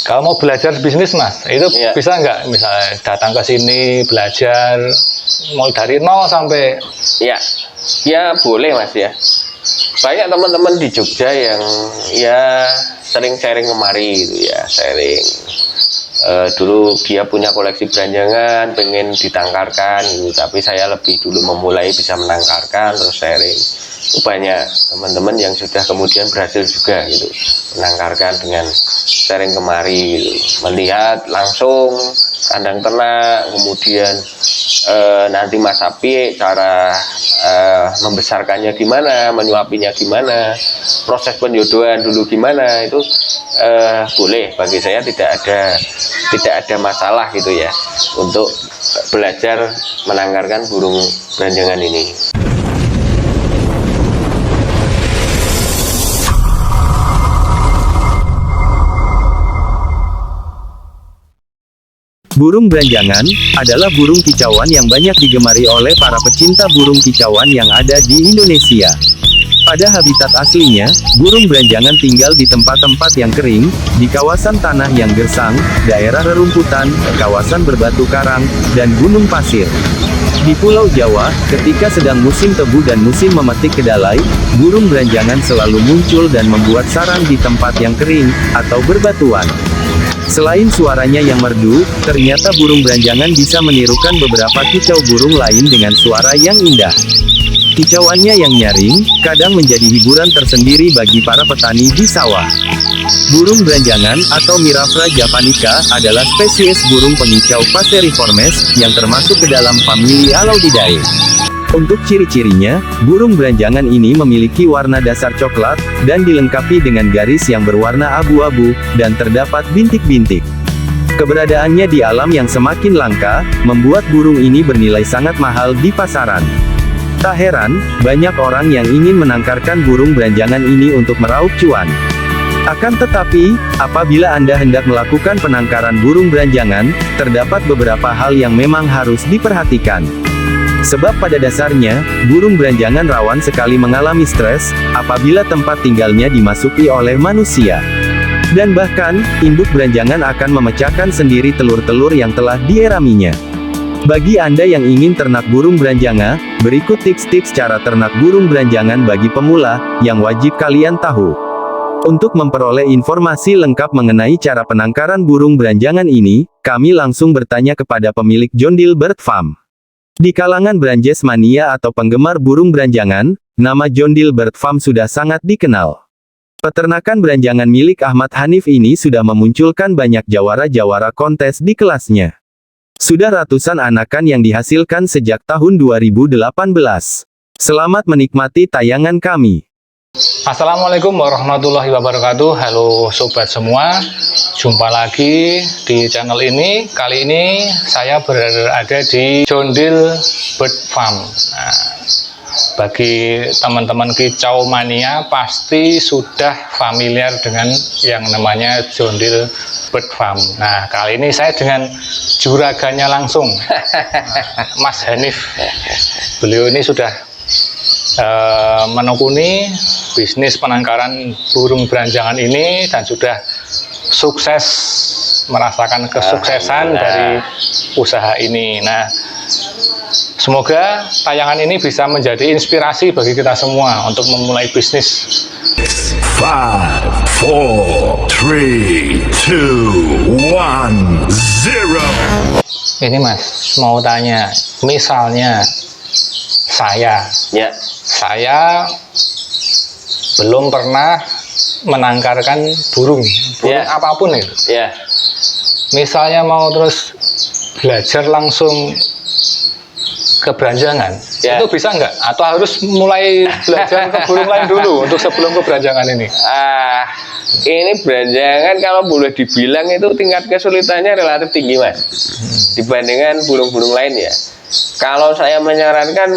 Kalau mau belajar bisnis Mas, itu Ya. bisa nggak misalnya datang ke sini belajar mulai dari nol sampai Ya, ya boleh Mas ya. Banyak teman-teman di Jogja yang ya sering sharing kemari gitu ya, sharing. Dulu dia punya koleksi beranjangan, pengen ditangkarkan gitu, tapi saya lebih dulu memulai bisa menangkarkan terus sharing. Banyak teman-teman yang sudah kemudian berhasil juga gitu menangkarkan dengan sharing kemari gitu. Melihat langsung kandang ternak, kemudian nanti Mas Sapi cara membesarkannya gimana, menyuapinya gimana, proses penjodohan dulu gimana, itu boleh. Bagi saya tidak ada masalah gitu ya untuk belajar menangkarkan burung beranjangan ini. Burung beranjangan adalah burung kicauan yang banyak digemari oleh para pecinta burung kicauan yang ada di Indonesia. Pada habitat aslinya, burung beranjangan tinggal di tempat-tempat yang kering, di kawasan tanah yang gersang, daerah rerumputan, kawasan berbatu karang, dan gunung pasir. Di Pulau Jawa, ketika sedang musim tebu dan musim memetik kedelai, burung beranjangan selalu muncul dan membuat sarang di tempat yang kering, atau berbatuan. Selain suaranya yang merdu, ternyata burung beranjangan bisa menirukan beberapa kicau burung lain dengan suara yang indah. Kicauannya yang nyaring, kadang menjadi hiburan tersendiri bagi para petani di sawah. Burung beranjangan, atau Miraphra japonica, adalah spesies burung pengicau Passeriformes, yang termasuk ke dalam famili Alaudidae. Untuk ciri-cirinya, burung beranjangan ini memiliki warna dasar coklat, dan dilengkapi dengan garis yang berwarna abu-abu, dan terdapat bintik-bintik. Keberadaannya di alam yang semakin langka, membuat burung ini bernilai sangat mahal di pasaran. Tak heran, banyak orang yang ingin menangkarkan burung beranjangan ini untuk meraup cuan. Akan tetapi, apabila Anda hendak melakukan penangkaran burung beranjangan, terdapat beberapa hal yang memang harus diperhatikan. Sebab pada dasarnya, burung beranjangan rawan sekali mengalami stres, apabila tempat tinggalnya dimasuki oleh manusia. Dan bahkan, induk beranjangan akan memecahkan sendiri telur-telur yang telah dieraminya. Bagi Anda yang ingin ternak burung beranjanga, berikut tips-tips cara ternak burung beranjangan bagi pemula, yang wajib kalian tahu. Untuk memperoleh informasi lengkap mengenai cara penangkaran burung beranjangan ini, kami langsung bertanya kepada pemilik John Deal Bird Farm. Di kalangan Branjes mania atau penggemar burung beranjangan, nama John Deal Bird Farm sudah sangat dikenal. Peternakan beranjangan milik Ahmad Hanif ini sudah memunculkan banyak jawara-jawara kontes di kelasnya. Sudah ratusan anakan yang dihasilkan sejak tahun 2018. Selamat menikmati tayangan kami. Assalamualaikum warahmatullahi wabarakatuh. Halo sobat semua, jumpa lagi di channel ini. Kali ini saya berada di John Deal Bird Farm. Nah, bagi teman-teman kicau mania pasti sudah familiar dengan yang namanya John Deal Bird Farm. Nah, kali ini saya dengan juragannya langsung, Mas Hanif. Beliau ini sudah menekuni bisnis penangkaran burung beranjangan ini dan sudah sukses, merasakan kesuksesan dari usaha ini. Nah, semoga tayangan ini bisa menjadi inspirasi bagi kita semua untuk memulai bisnis. 5, 4, 3, 2, 1, 0. Ini Mas, mau tanya, misalnya saya belum pernah menangkarkan burung apapun itu. Misalnya mau terus belajar langsung ke beranjangan, itu bisa nggak? Atau harus mulai belajar ke burung lain dulu untuk sebelum ke beranjangan ini? Ini beranjangan kalau boleh dibilang itu tingkat kesulitannya relatif tinggi Mas, dibandingkan burung-burung lain ya. Kalau saya menyarankan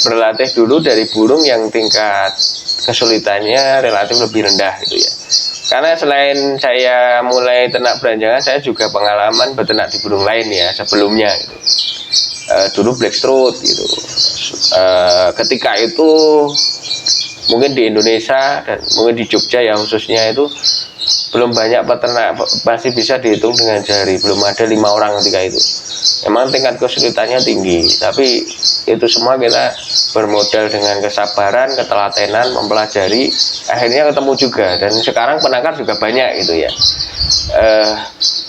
berlatih dulu dari burung yang tingkat kesulitannya relatif lebih rendah gitu ya. Karena selain saya mulai ternak beranjangan, saya juga pengalaman beternak di burung lain ya sebelumnya gitu. Dulu blackthroat gitu. Ketika itu mungkin di Indonesia dan mungkin di Jogja ya khususnya itu belum banyak peternak, masih bisa dihitung dengan jari, belum ada 5 orang ketika itu. Memang tingkat kesulitannya tinggi, tapi itu semua kita bermodal dengan kesabaran, ketelatenan, mempelajari, akhirnya ketemu juga. Dan sekarang penangkar juga banyak gitu ya.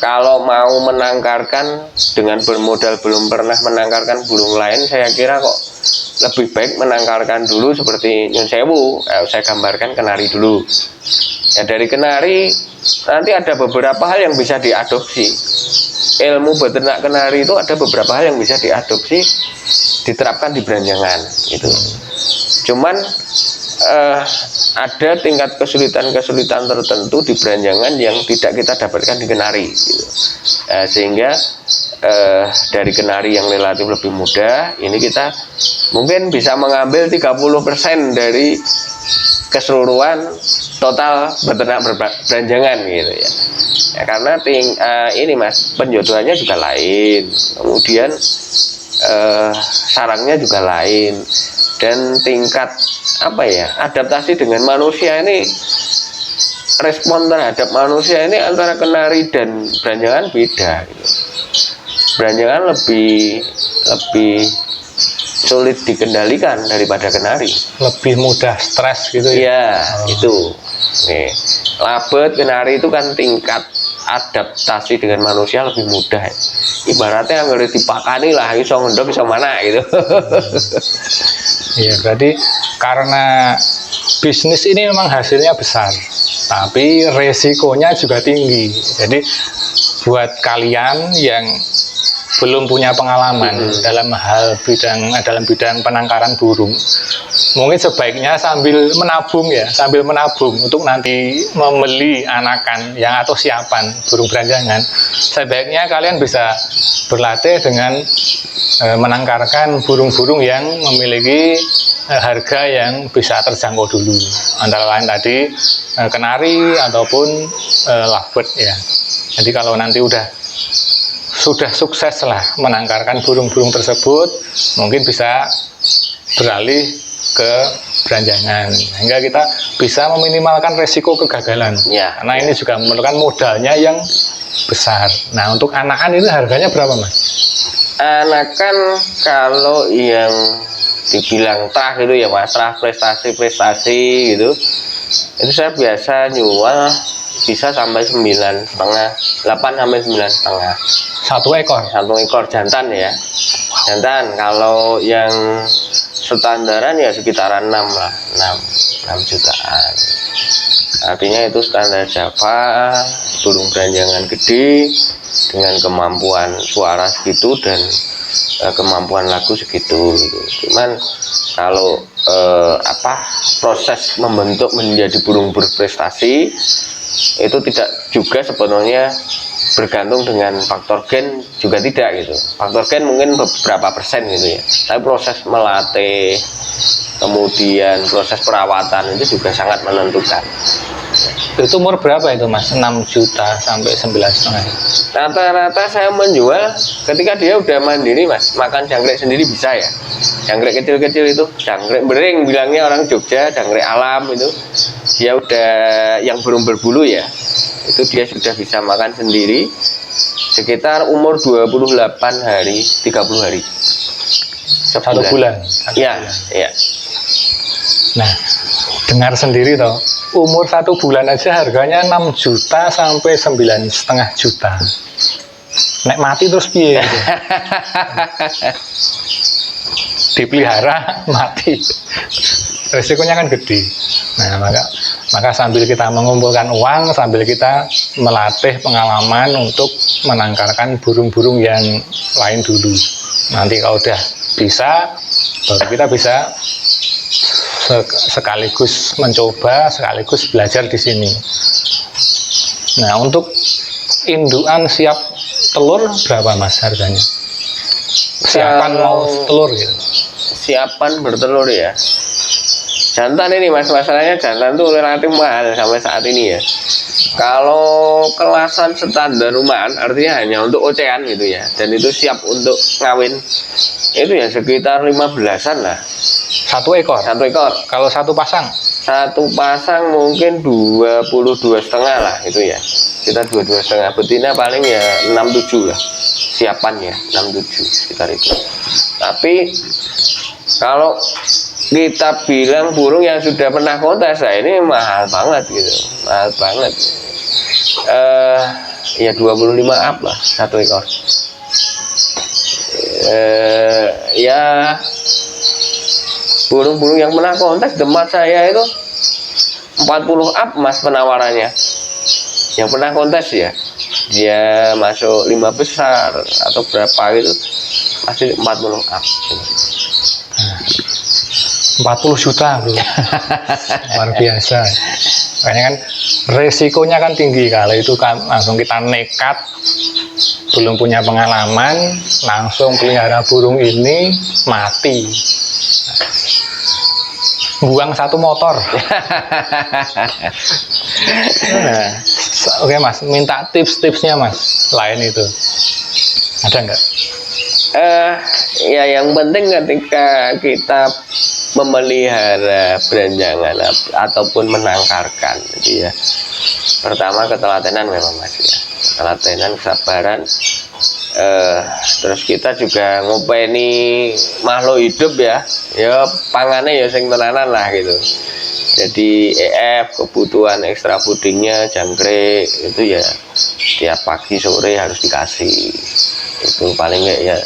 Kalau mau menangkarkan dengan bermodal belum pernah menangkarkan burung lain, saya kira kok lebih baik menangkarkan dulu seperti Nyun Sewu. Saya gambarkan kenari dulu. Ya, dari kenari nanti ada beberapa hal yang bisa diadopsi. Ilmu beternak kenari itu ada beberapa hal yang bisa diadopsi, diterapkan di Branjangan gitu. Cuman ada tingkat kesulitan tertentu di Branjangan yang tidak kita dapatkan di kenari gitu. Sehingga dari kenari yang relatif lebih mudah, ini kita mungkin bisa mengambil 30% dari keseluruhan total beternak Branjangan gitu ya. Ya karena ini Mas, penjodohannya juga lain, kemudian sarangnya juga lain, dan tingkat adaptasi dengan manusia ini, respon terhadap manusia ini antara kenari dan Branjangan beda gitu. Branjangan lebih sulit dikendalikan daripada kenari, lebih mudah stres gitu ya. Iya, itu. Nih, labet kenari itu kan tingkat adaptasi dengan manusia lebih mudah. Ibaratnya nggak dipakani lah, iso ngendok iso mana gitu. Iya, berarti karena bisnis ini memang hasilnya besar, tapi resikonya juga tinggi. Jadi buat kalian yang belum punya pengalaman dalam bidang penangkaran burung, mungkin sebaiknya sambil menabung untuk nanti membeli anakan yang atau siapan burung Branjangan, sebaiknya kalian bisa berlatih dengan menangkarkan burung-burung yang memiliki harga yang bisa terjangkau dulu, antara lain tadi kenari ataupun lovebird ya. Jadi kalau nanti sudah sukses lah menangkarkan burung-burung tersebut, mungkin bisa beralih ke Branjangan, sehingga kita bisa meminimalkan resiko kegagalan Ya, karena ini juga memerlukan modalnya yang besar. Nah, untuk anakan ini harganya berapa Mas? Anakan kalau yang dibilang trah gitu ya Mas, trah prestasi gitu, itu saya biasa nyual bisa sampai 9,5, 8 sampai 9,5 Satu ekor jantan ya. Jantan kalau yang standaran ya sekitaran 6 lah, 6 jutaan. Artinya itu standar Java, burung Branjangan gede dengan kemampuan suara segitu dan kemampuan lagu segitu gitu. Cuman kalau proses membentuk menjadi burung berprestasi itu tidak juga sepenuhnya bergantung dengan faktor gen, juga tidak gitu. Faktor gen mungkin beberapa persen gitu ya, tapi proses melatih, kemudian proses perawatan itu juga sangat menentukan. Itu umur berapa itu Mas? 6 juta sampai 9,5? Rata-rata saya menjual ketika dia udah mandiri Mas, makan jangkrik sendiri bisa ya. Jangkrik kecil-kecil itu, jangkrik bering bilangnya orang Jogja, jangkrik alam itu, dia udah yang burung berbulu ya, itu dia sudah bisa makan sendiri sekitar umur 28 hari, 30 hari. Satu bulan. Iya. Nah, dengar sendiri toh, umur 1 bulan aja harganya 6 juta sampai 9,5 juta. Nek mati terus piye? Gitu. Dipelihara mati, resikonya kan gede. Nah, maka sambil kita mengumpulkan uang, sambil kita melatih pengalaman untuk menangkarkan burung-burung yang lain dulu. Nanti kalau udah bisa, baru kita bisa sekaligus mencoba, sekaligus belajar di sini. Nah, untuk indukan siap telur berapa Mas harganya? Siapan mau telur gitu. Siapan bertelur ya. Jantan ini Mas, masalahnya jantan tuh relatif mahal sampai saat ini ya. Kalau kelasan standar rumahan, artinya hanya untuk ocehan gitu ya, dan itu siap untuk ngawin, itu ya sekitar 15-an lah. Satu ekor. Satu ekor. Kalau satu pasang? Satu pasang mungkin 22,5 lah itu ya. Kita 22,5. Betina paling ya 67 lah. Siapannya 67 sekitar itu. Tapi kalau kita bilang burung yang sudah pernah kontes, nah ini mahal banget gitu. Mahal banget. Ya 25 up lah satu ekor. Ya burung-burung yang pernah kontes tempat saya itu 40 up mas penawarannya. Yang pernah kontes ya, dia masuk 5 besar atau berapa gitu, pasti 40 up. 40 juta bro. Luar biasa. Makanya kan resikonya kan tinggi, kalau itu kan langsung kita nekat, belum punya pengalaman, langsung pelihara burung ini, mati. Buang satu motor. Nah, oke mas, minta tips-tipsnya mas, lain itu ada nggak? Ya yang penting ketika kita memelihara beranjangan ataupun menangkarkan gitu ya, pertama ketelatenan memang mas ya, ketelatenan, kesabaran. Terus kita juga ngopeni makhluk hidup ya pangannya ya sing tenanan lah gitu. Jadi EF, kebutuhan ekstra pudingnya, jangkrik itu ya tiap pagi sore harus dikasih. Itu paling nggak ya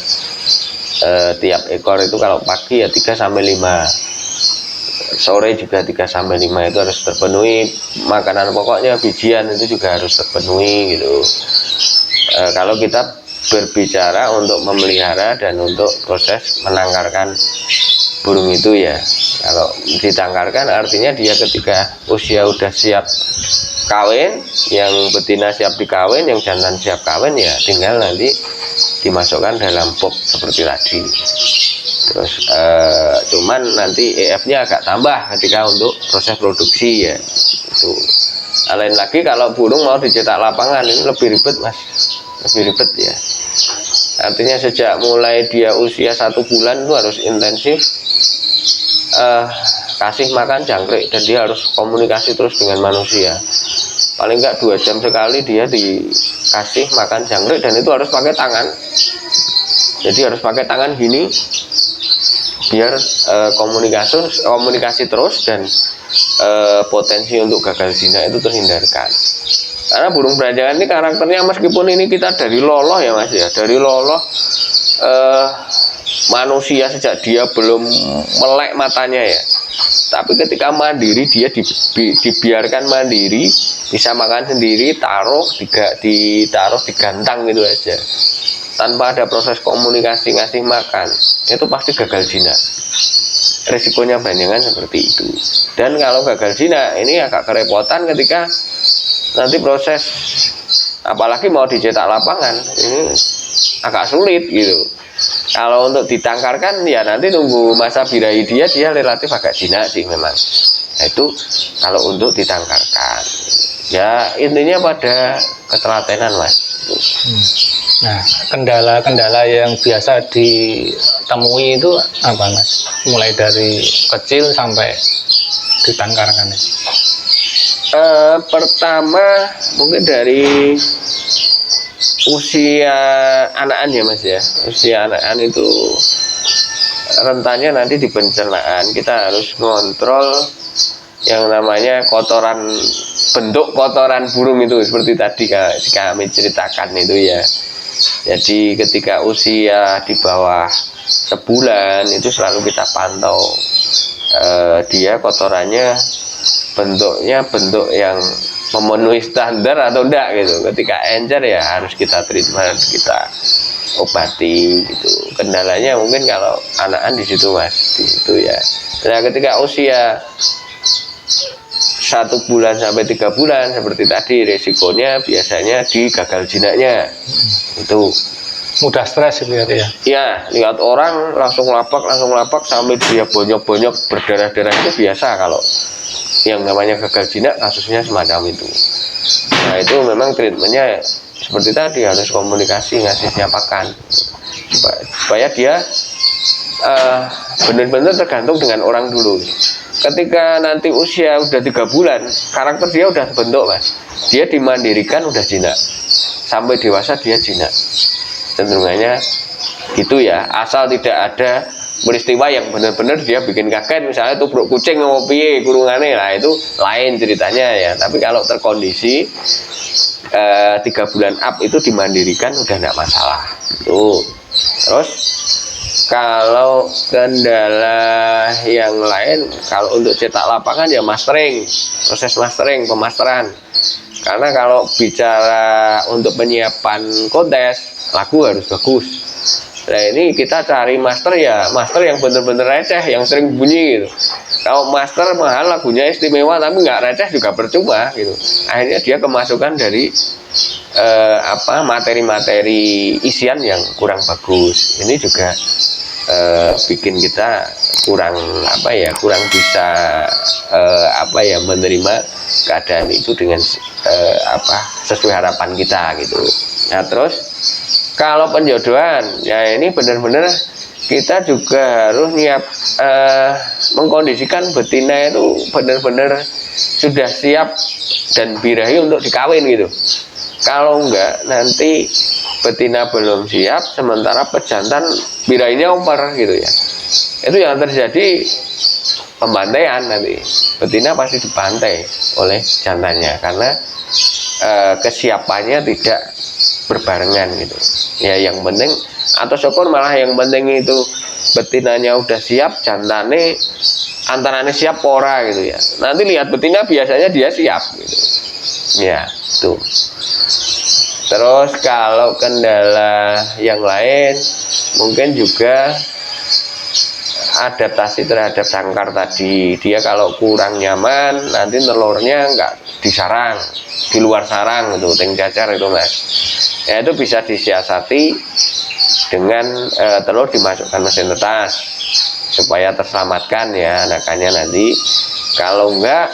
tiap ekor itu kalau pagi ya 3-5, sore juga 3-5 itu harus terpenuhi. Makanan pokoknya bijian itu juga harus terpenuhi gitu. Kalau kita berbicara untuk memelihara dan untuk proses menangkarkan burung itu ya, kalau ditangkarkan artinya dia ketika usia udah siap kawin, yang betina siap dikawin, yang jantan siap kawin ya tinggal nanti dimasukkan dalam box seperti tadi. Terus cuman nanti EF-nya agak tambah ketika untuk proses produksi ya itu. Lain lagi kalau burung mau dicetak lapangan ini lebih ribet mas, lebih ribet ya. Artinya sejak mulai dia usia 1 bulan itu harus intensif kasih makan jangkrik, dan dia harus komunikasi terus dengan manusia. Paling enggak 2 jam sekali dia dikasih makan jangkrik, dan itu harus pakai tangan. Jadi harus pakai tangan gini biar komunikasi terus, dan potensi untuk gagal zina itu terhindarkan. Karena burung beranjangan ini karakternya, meskipun ini kita dari loloh ya mas ya, dari loloh manusia sejak dia belum melek matanya ya, tapi ketika mandiri dia dibiarkan mandiri, bisa makan sendiri, ditaruh digantang gitu aja, tanpa ada proses komunikasi ngasih makan, itu pasti gagal zina. Resikonya beranjangan seperti itu. Dan kalau gagal zina ini agak kerepotan ketika nanti proses, apalagi mau dicetak lapangan, ini agak sulit gitu. Kalau untuk ditangkarkan ya nanti nunggu masa birahi dia relatif agak jinak sih memang. Nah, itu kalau untuk ditangkarkan ya intinya pada ketelatenan mas. Nah, kendala-kendala yang biasa ditemui itu apa mas? Mulai dari kecil sampai ditangkarkan. Pertama mungkin dari usia anakan ya mas ya. Usia anakan itu rentannya nanti di pencernaan. Kita harus ngontrol yang namanya kotoran, bentuk kotoran burung itu seperti tadi kami ceritakan itu ya. Jadi ketika usia di bawah sebulan itu selalu kita pantau dia kotorannya bentuknya bentuk yang memenuhi standar atau enggak gitu. Ketika encer ya harus kita treatment, kita obati gitu. Kendalanya mungkin kalau anakan di situ mas, di situ ya. Nah ketika usia 1 bulan sampai 3 bulan seperti tadi, resikonya biasanya di gagal jinaknya. Itu Mudah stres gitu ya. ya, lihat orang langsung lapak sampai dia bonyok-bonyok berdarah-darah itu biasa kalau yang namanya gagal jinak, kasusnya semacam itu. Nah itu memang treatmentnya seperti tadi, harus komunikasi, ngasihnya pakan supaya dia benar-benar tergantung dengan orang dulu. Ketika nanti usia udah 3 bulan, karakter dia udah terbentuk, Mas. Dia dimandirikan udah jinak. Sampai dewasa dia jinak. Cenderungannya gitu ya. Asal tidak ada peristiwa yang benar-benar dia bikin kaget, misalnya tubruk kucing mau piye kurungannya, lah itu lain ceritanya ya. Tapi kalau terkondisi 3 bulan up itu dimandirikan udah enggak masalah. Tuh. Terus kalau kendala yang lain, kalau untuk cetak lapangan ya mastering, proses mastering, pemasteran. Karena kalau bicara untuk penyiapan kontes, lagu harus bagus. Nah ini kita cari master ya, master yang bener-bener receh, yang sering bunyi gitu. Kalau master mahal, lagunya istimewa tapi nggak receh juga percuma gitu. Akhirnya dia kemasukan dari materi-materi isian yang kurang bagus. Ini juga bikin kita kurang bisa menerima keadaan itu dengan sesuai harapan kita gitu. Nah terus kalau penjodohan ya ini benar-benar kita juga harus mengkondisikan betina itu benar-benar sudah siap dan birahi untuk dikawin gitu. Kalau enggak nanti betina belum siap sementara pejantan birahinya over gitu ya. Itu yang terjadi pembantaian nanti. Betina pasti dibantai oleh jantannya karena kesiapannya tidak berbarengan gitu. Ya yang penting atau syukur malah yang penting itu betinanya udah siap, jantannya antaranya siap pora gitu ya. Nanti lihat betina biasanya dia siap gitu. Ya, tuh. Terus kalau kendala yang lain mungkin juga adaptasi terhadap sangkar tadi. Dia kalau kurang nyaman nanti telurnya nggak di sarang, di luar sarang gitu, ting cacar itu Mas. Ya itu bisa disiasati dengan telur dimasukkan mesin netas supaya terselamatkan ya anakannya nanti. Kalau enggak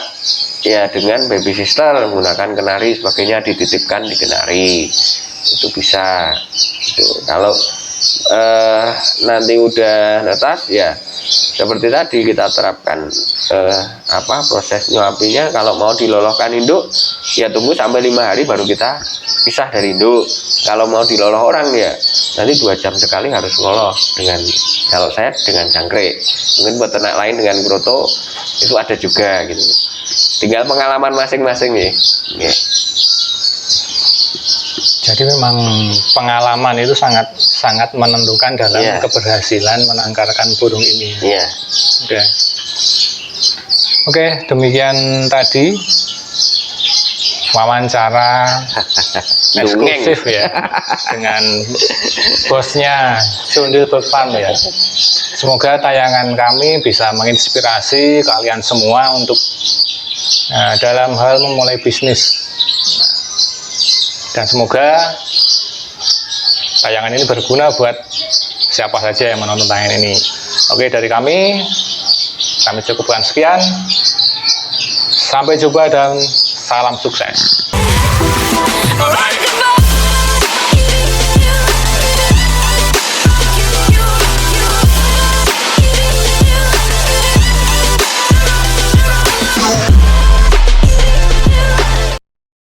ya dengan baby sister menggunakan kenari sebagainya dititipkan di kenari itu bisa gitu. Kalau nanti udah netas ya seperti tadi kita terapkan proses nyuapinya. Kalau mau diloloskan induk ya tunggu sampai 5 hari baru kita pisah dari induk. Kalau mau diloloh orang ya nanti 2 jam sekali harus ngolos dengan, kalau saya dengan jangkrik. Mungkin buat ternak lain dengan kroto itu ada juga gitu. Tinggal pengalaman masing-masing nih. Yeah. Jadi memang pengalaman itu sangat menentukan dalam keberhasilan menangkarkan burung ini. Iya. Oke, demikian tadi wawancara eksklusif ya dengan bosnya Jondil Bird Farm ya. Semoga tayangan kami bisa menginspirasi kalian semua untuk dalam hal memulai bisnis. Dan semoga tayangan ini berguna buat siapa saja yang menonton tayangan ini. Oke, dari kami cukupkan sekian. Sampai jumpa dan salam sukses. Alright.